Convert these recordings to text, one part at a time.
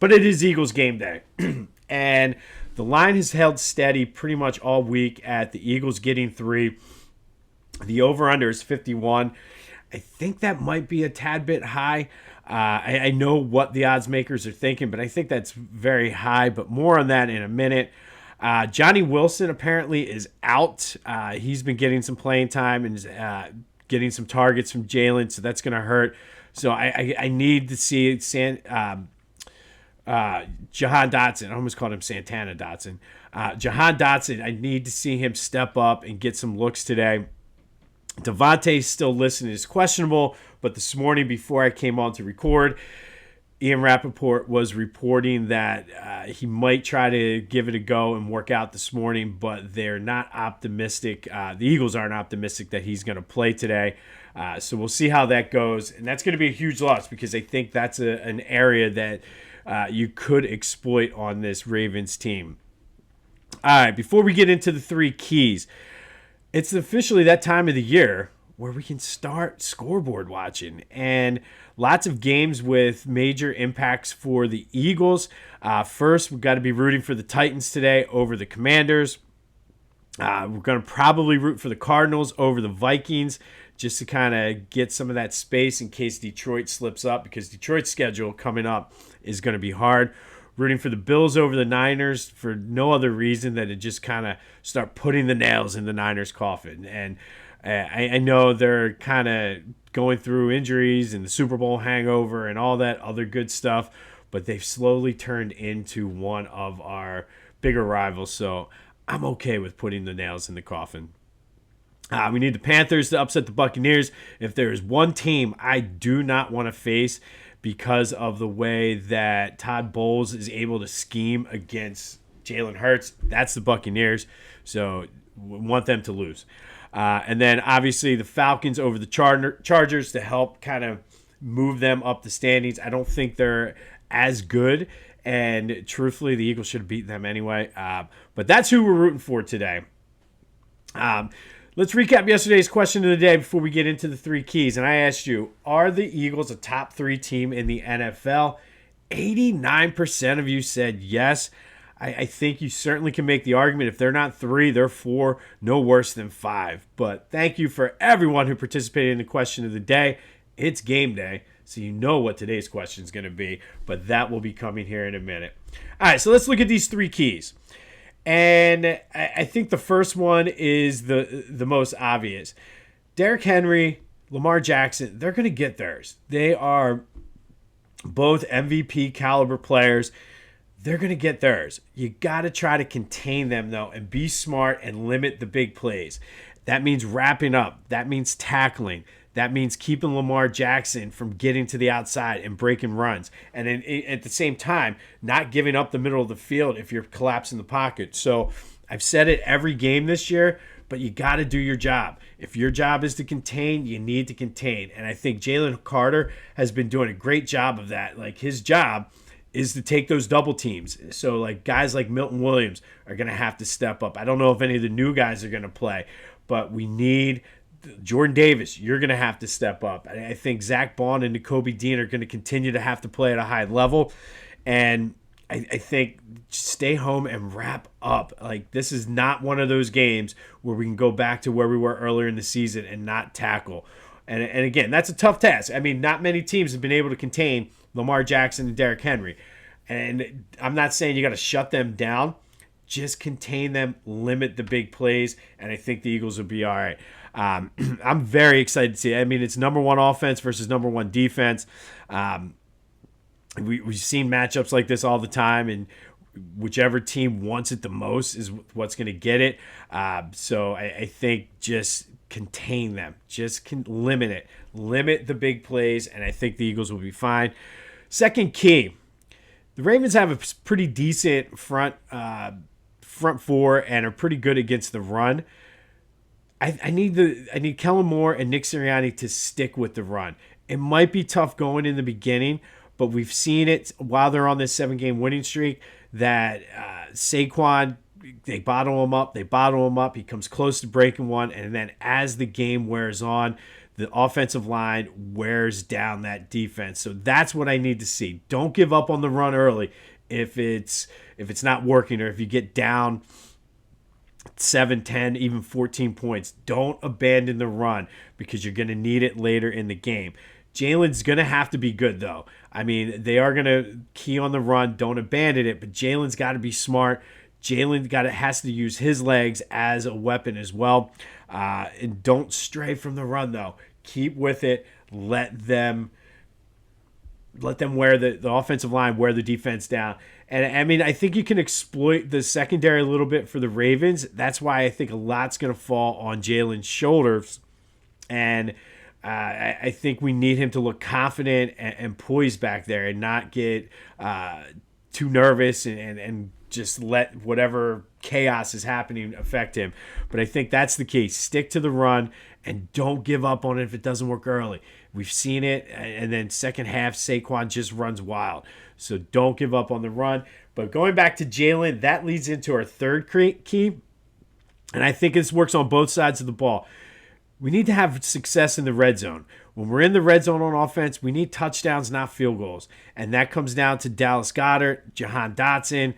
But it is Eagles game day. And the line has held steady pretty much all week at the Eagles getting 3. The over-under is 51. I think that might be a tad bit high. I know what the odds makers are thinking, but I think that's very high. But more on that in a minute. Johnny Wilson apparently is out. He's been getting some playing time and is getting some targets from Jalen, so that's going to hurt. So I need to see Jahan Dotson. I almost called him Santana Dotson. Jahan Dotson, I need to see him step up and get some looks today. Devontae's still listed as questionable, but this morning before I came on to record, Ian Rappaport was reporting that he might try to give it a go and work out this morning, but they're not optimistic. The Eagles aren't optimistic that he's going to play today. So we'll see how that goes. And that's going to be a huge loss because I think that's an area that you could exploit on this Ravens team. All right, before we get into the 3 keys, it's officially that time of the year where we can start scoreboard watching. And lots of games with major impacts for the Eagles. First, we've got to be rooting for the Titans today over the Commanders. We're going to probably root for the Cardinals over the Vikings just to kind of get some of that space in case Detroit slips up, because Detroit's schedule coming up is going to be hard. Rooting for the Bills over the Niners for no other reason than to just kind of start putting the nails in the Niners' coffin. And I know they're kind of going through injuries and the Super Bowl hangover and all that other good stuff, but they've slowly turned into one of our bigger rivals. So I'm okay with putting the nails in the coffin. We need the Panthers to upset the Buccaneers. If there is one team I do not want to face because of the way that Todd Bowles is able to scheme against Jalen Hurts, that's the Buccaneers. So we want them to lose. And then obviously the Falcons over the Chargers to help kind of move them up the standings. I don't think they're as good. And truthfully, the Eagles should have beaten them anyway. But that's who we're rooting for today. Let's recap yesterday's question of the day before we get into the 3 keys. And I asked you, are the Eagles a top 3 team in the NFL? 89% of you said yes. I think you certainly can make the argument if they're not 3, they're 4, no worse than 5. But thank you for everyone who participated in the question of the day. It's game day, so you know what today's question is going to be, but that will be coming here in a minute. All right, so let's look at these 3 keys. And I think the first one is the most obvious. Derrick Henry, Lamar Jackson, they're going to get theirs. They are both MVP caliber players. They're going to get theirs. You got to try to contain them, though, and be smart and limit the big plays. That means wrapping up. That means tackling. That means keeping Lamar Jackson from getting to the outside and breaking runs. And then at the same time, not giving up the middle of the field if you're collapsing the pocket. So I've said it every game this year, but you got to do your job. If your job is to contain, you need to contain. And I think Jalen Carter has been doing a great job of that. Like, his job is to take those double teams. So like guys like Milton Williams are going to have to step up. I don't know if any of the new guys are going to play, but we need Jordan Davis. You're going to have to step up. I think Zach Bond and Nakobe Dean are going to continue to have to play at a high level. And I think stay home and wrap up. Like, this is not one of those games where we can go back to where we were earlier in the season and not tackle. And again, that's a tough task. I mean, not many teams have been able to contain Lamar Jackson and Derrick Henry. And I'm not saying you got to shut them down. Just contain them, limit the big plays, and I think the Eagles will be all right. I'm very excited to see it. I mean, it's number 1 offense versus number 1 defense. We've seen matchups like this all the time, and whichever team wants it the most is what's going to get it. So I think just contain them. Just limit it. Limit the big plays, and I think the Eagles will be fine. Second key, the Ravens have a pretty decent front 4 and are pretty good against the run. I need Kellen Moore and Nick Sirianni to stick with the run. It might be tough going in the beginning, but we've seen it while they're on this 7-game winning streak that Saquon, they bottle him up. He comes close to breaking one, and then as the game wears on, the offensive line wears down that defense. So that's what I need to see. Don't give up on the run early if it's not working, or if you get down 7, 10, even 14 points. Don't abandon the run, because you're going to need it later in the game. Jalen's going to have to be good, though. I mean, they are going to key on the run. Don't abandon it, but Jalen's got to be smart. Jalen has to use his legs as a weapon as well. And don't stray from the run, though. Keep with it. Let them wear the offensive line, wear the defense down. And I mean, I think you can exploit the secondary a little bit for the Ravens. That's why I think a lot's going to fall on Jalen's shoulders. And I think we need him to look confident and poised back there, and not get too nervous and just let whatever chaos is happening affect him. But I think that's the key. Stick to the run and don't give up on it if it doesn't work early. We've seen it, and then second half, Saquon just runs wild. So don't give up on the run. But going back to Jalen, that leads into our third key, and I think this works on both sides of the ball. We need to have success in the red zone. When we're in the red zone on offense, we need touchdowns, not field goals. And that comes down to Dallas Goedert, Jahan Dotson,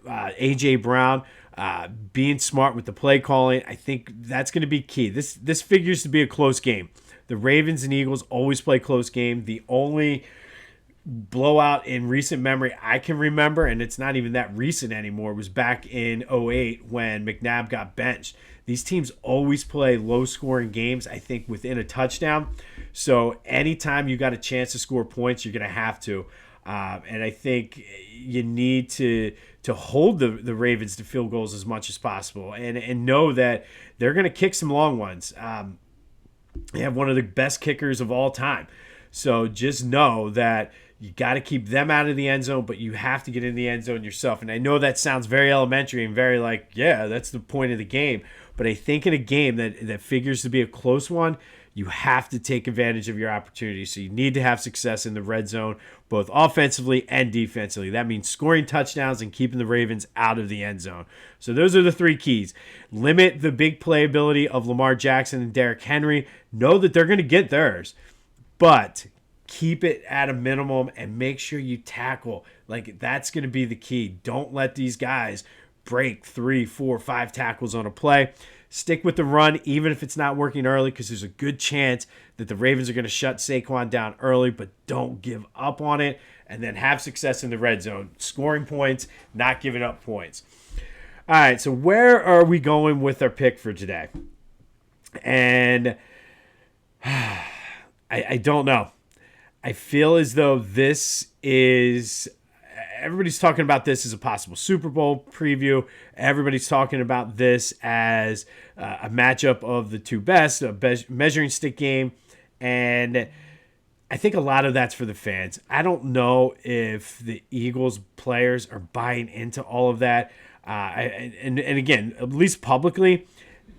A.J. Brown, being smart with the play calling. I think that's going to be key. This figures to be a close game. The Ravens and Eagles always play close game. The only blowout in recent memory I can remember, and it's not even that recent anymore, was back in 2008 when McNabb got benched. These teams always play low-scoring games, I think, within a touchdown. So anytime you got a chance to score points, you're going to have to. And I think you need to hold the Ravens to field goals as much as possible, and know that they're going to kick some long ones. They have one of the best kickers of all time. So just know that you got to keep them out of the end zone, but you have to get in the end zone yourself. And I know that sounds very elementary and very like, yeah, that's the point of the game. But I think in a game that figures to be a close one, you have to take advantage of your opportunity. So you need to have success in the red zone, both offensively and defensively. That means scoring touchdowns and keeping the Ravens out of the end zone. So those are the three keys. Limit the big playability of Lamar Jackson and Derrick Henry. Know that they're going to get theirs, but keep it at a minimum and make sure you tackle. Like, that's going to be the key. Don't let these guys break 3, 4, 5 tackles on a play. Stick with the run, even if it's not working early, because there's a good chance that the Ravens are going to shut Saquon down early, but don't give up on it. And then have success in the red zone, scoring points, not giving up points. All right, so where are we going with our pick for today? And I don't know. I feel as though this is... Everybody's talking about this as a possible Super Bowl preview. Everybody's talking about this as a matchup of the two best, a measuring stick game. And I think a lot of that's for the fans. I don't know if the Eagles players are buying into all of that. And again, at least publicly,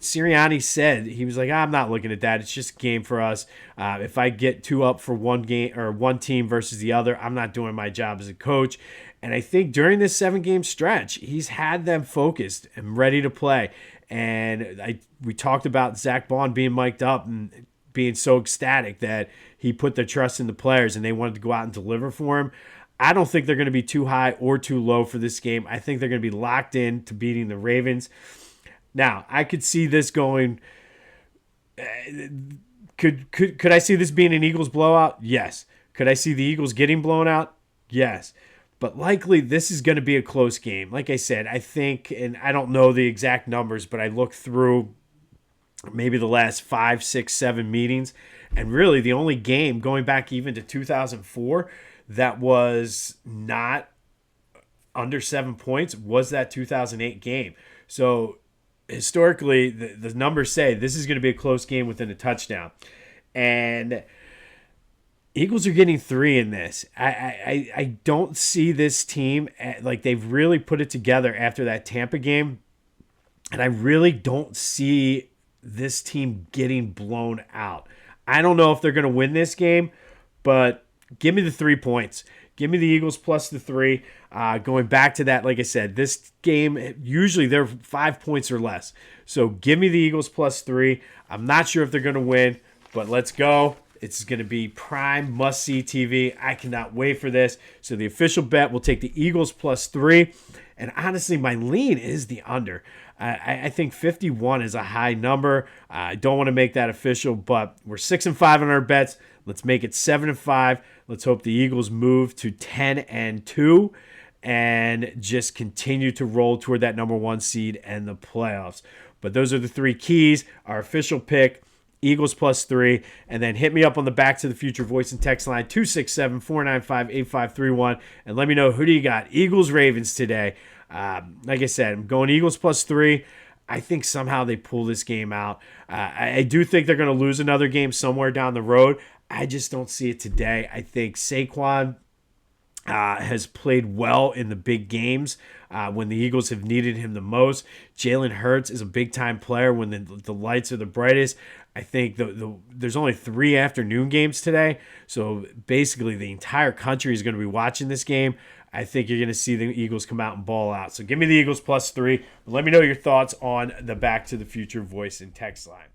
Sirianni said, he was like, I'm not looking at that. It's just a game for us. If I get two up for one game or one team versus the other, I'm not doing my job as a coach. And I think during this 7-game stretch, he's had them focused and ready to play. And we talked about Zach Bond being mic'd up and being so ecstatic that he put their trust in the players and they wanted to go out and deliver for him. I don't think they're going to be too high or too low for this game. I think they're going to be locked in to beating the Ravens. Now, I could see this going. Could I see this being an Eagles blowout? Yes. Could I see the Eagles getting blown out? Yes. But likely this is going to be a close game. Like I said, I think, and I don't know the exact numbers, but I looked through maybe the last 5, 6, 7 meetings, and really the only game going back even to 2004 that was not under 7 points was that 2008 game. So historically, the numbers say this is going to be a close game within a touchdown. And Eagles are getting 3 in this. I don't see this team, like they've really put it together after that Tampa game. And I really don't see this team getting blown out. I don't know if they're going to win this game, but give me the 3 points. Give me the Eagles plus the 3. Going back to that, like I said, this game, usually they're 5 points or less. So give me the Eagles plus 3. I'm not sure if they're going to win, But let's go. It's going to be prime must-see TV. I cannot wait for this. So the official bet will take the Eagles +3. And honestly, my lean is the under. I think 51 is a high number. I don't want to make that official, but we're 6-5 on our bets. Let's make it 7-5. Let's hope the Eagles move to 10-2 and just continue to roll toward that number 1 seed and the playoffs. But those are the 3 keys. Our official pick, Eagles +3, and then hit me up on the Back to the Future voice and text line 267-495-8531, and let me know, who do you got? Eagles, Ravens today. Like I said, I'm going Eagles +3. I think somehow they pull this game out. I do think they're going to lose another game somewhere down the road. I just don't see it today. I think Saquon has played well in the big games when the Eagles have needed him the most. Jalen Hurts is a big-time player when the lights are the brightest. I think there's only 3 afternoon games today, so basically the entire country is going to be watching this game. I think you're going to see the Eagles come out and ball out. So give me the Eagles +3. Let me know your thoughts on the Back to the Future voice and text line.